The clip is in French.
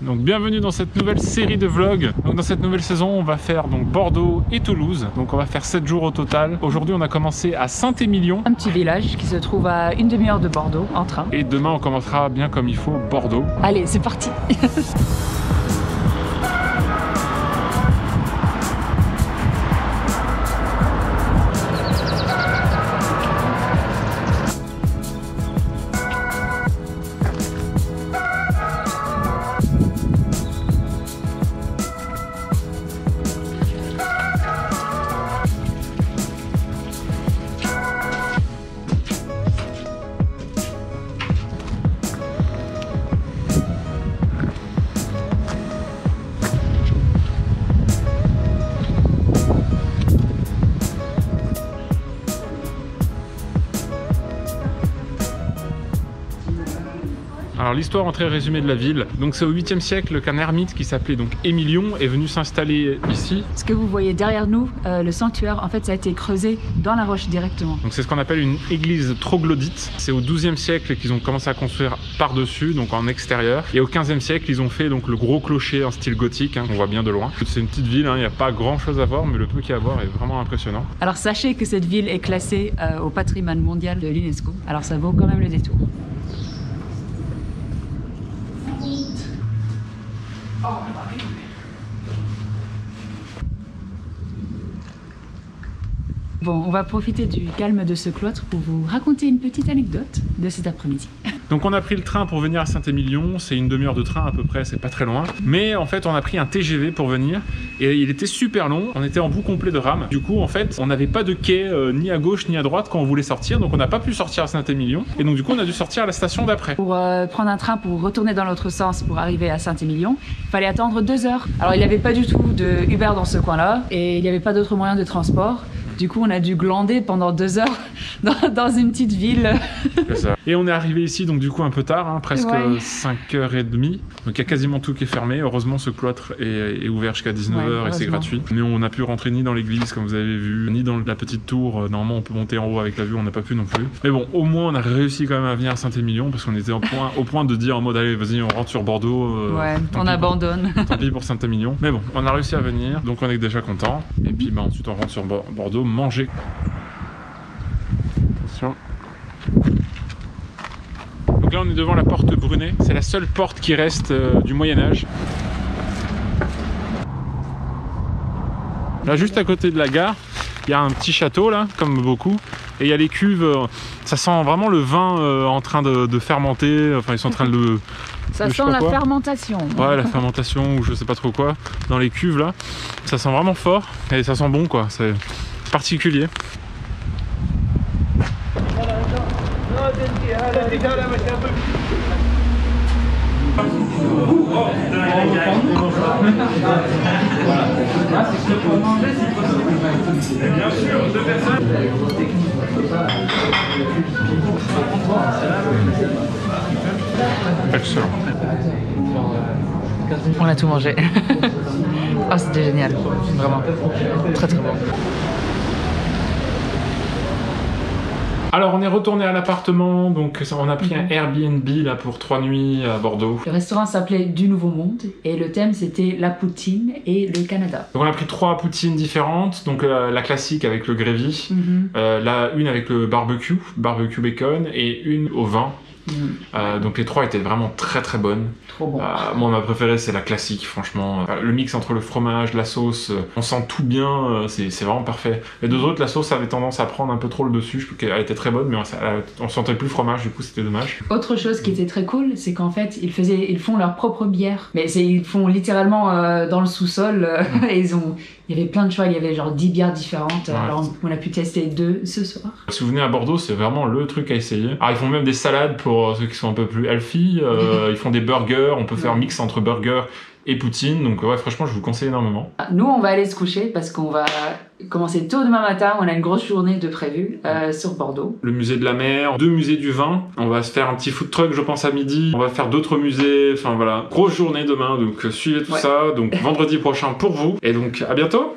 Donc bienvenue dans cette nouvelle série de vlogs. Donc dans cette nouvelle saison on va faire donc Bordeaux et Toulouse. Donc on va faire 7 jours au total. Aujourd'hui on a commencé à Saint-Émilion. Un petit village qui se trouve à une demi-heure de Bordeaux en train. Et demain on commencera bien comme il faut Bordeaux. Allez, c'est parti. Alors l'histoire en très résumé de la ville, donc c'est au 8e siècle qu'un ermite qui s'appelait donc Émilion est venu s'installer ici. Ce que vous voyez derrière nous, le sanctuaire, en fait ça a été creusé dans la roche directement. Donc c'est ce qu'on appelle une église troglodyte. C'est au 12e siècle qu'ils ont commencé à construire par-dessus, donc en extérieur. Et au 15e siècle ils ont fait donc le gros clocher en style gothique, on voit bien de loin. C'est une petite ville, il n'y a pas grand chose à voir, mais le peu qu'il y a à voir est vraiment impressionnant. Alors sachez que cette ville est classée au patrimoine mondial de l'UNESCO, alors ça vaut quand même le détour. Bon, on va profiter du calme de ce cloître pour vous raconter une petite anecdote de cet après-midi. Donc on a pris le train pour venir à Saint-Émilion, c'est une demi-heure de train à peu près, c'est pas très loin. Mais en fait on a pris un TGV pour venir et il était super long, on était en bout complet de rames. Du coup en fait on n'avait pas de quai ni à gauche ni à droite quand on voulait sortir, donc on n'a pas pu sortir à Saint-Émilion. Et donc du coup on a dû sortir à la station d'après. Pour prendre un train pour retourner dans l'autre sens pour arriver à Saint-Émilion, il fallait attendre 2 heures. Alors il n'y avait pas du tout de Uber dans ce coin-là et il n'y avait pas d'autres moyens de transport. Du coup, on a dû glander pendant 2 heures dans une petite ville. C'est ça. Et on est arrivé ici, donc du coup un peu tard, hein, presque 5h30. Donc il y a quasiment tout qui est fermé. Heureusement, ce cloître est ouvert jusqu'à 19h et c'est gratuit. Mais on n'a pu rentrer ni dans l'église, comme vous avez vu, ni dans la petite tour. Normalement, on peut monter en haut avec la vue, on n'a pas pu non plus. Mais bon, au moins, on a réussi quand même à venir à Saint-Émilion parce qu'on était au point de dire en mode allez, vas-y, on rentre sur Bordeaux. Ouais, on abandonne. Tant pis pour Saint-Émilion. Mais bon, on a réussi à venir, donc on est déjà content. Et puis ensuite, on rentre sur Bordeaux. Manger. Attention. Donc là on est devant la porte Brunet, c'est la seule porte qui reste du Moyen-Âge. Là juste à côté de la gare, il y a un petit château là, comme beaucoup, et il y a les cuves, ça sent vraiment le vin en train de fermenter, enfin ils sont en train de... Ça sent la fermentation. Ouais, la fermentation ou je sais pas trop quoi, dans les cuves là, ça sent vraiment fort, et ça sent bon quoi, c'est particulier. Bien sûr, 2 personnes. Excellent. On a tout mangé. Oh, c'était génial, vraiment. Très très bon. Alors on est retourné à l'appartement, donc on a pris un Airbnb là pour 3 nuits à Bordeaux. Le restaurant s'appelait Du Nouveau Monde et le thème c'était la poutine et le Canada. Donc on a pris 3 poutines différentes, donc la classique avec le gravy, une avec le barbecue bacon et une au vin. Donc les 3 étaient vraiment très très bonnes. Trop bon. Moi ma préférée c'est la classique franchement. Le mix entre le fromage, la sauce, on sent tout bien, c'est vraiment parfait. Les 2 autres, la sauce avait tendance à prendre un peu trop le dessus, je trouve qu'elle était très bonne mais on sentait plus le fromage, du coup c'était dommage. Autre chose qui était très cool, c'est qu'en fait ils font leur propre bière. Mais ils font littéralement dans le sous-sol et il y avait plein de choix, il y avait genre 10 bières différentes, alors on a pu tester 2 ce soir. Si vous venez à Bordeaux, c'est vraiment le truc à essayer. Alors ils font même des salades pour ceux qui sont un peu plus healthy, ils font des burgers, on peut faire mix entre burger et poutine, donc ouais franchement je vous conseille énormément. Nous on va aller se coucher parce qu'on va commencer tôt demain matin, on a une grosse journée de prévue sur Bordeaux. Le musée de la mer, 2 musées du vin, on va se faire un petit food truck je pense à midi, on va faire d'autres musées, enfin voilà, grosse journée demain, donc suivez tout ça, donc vendredi prochain pour vous, et donc à bientôt.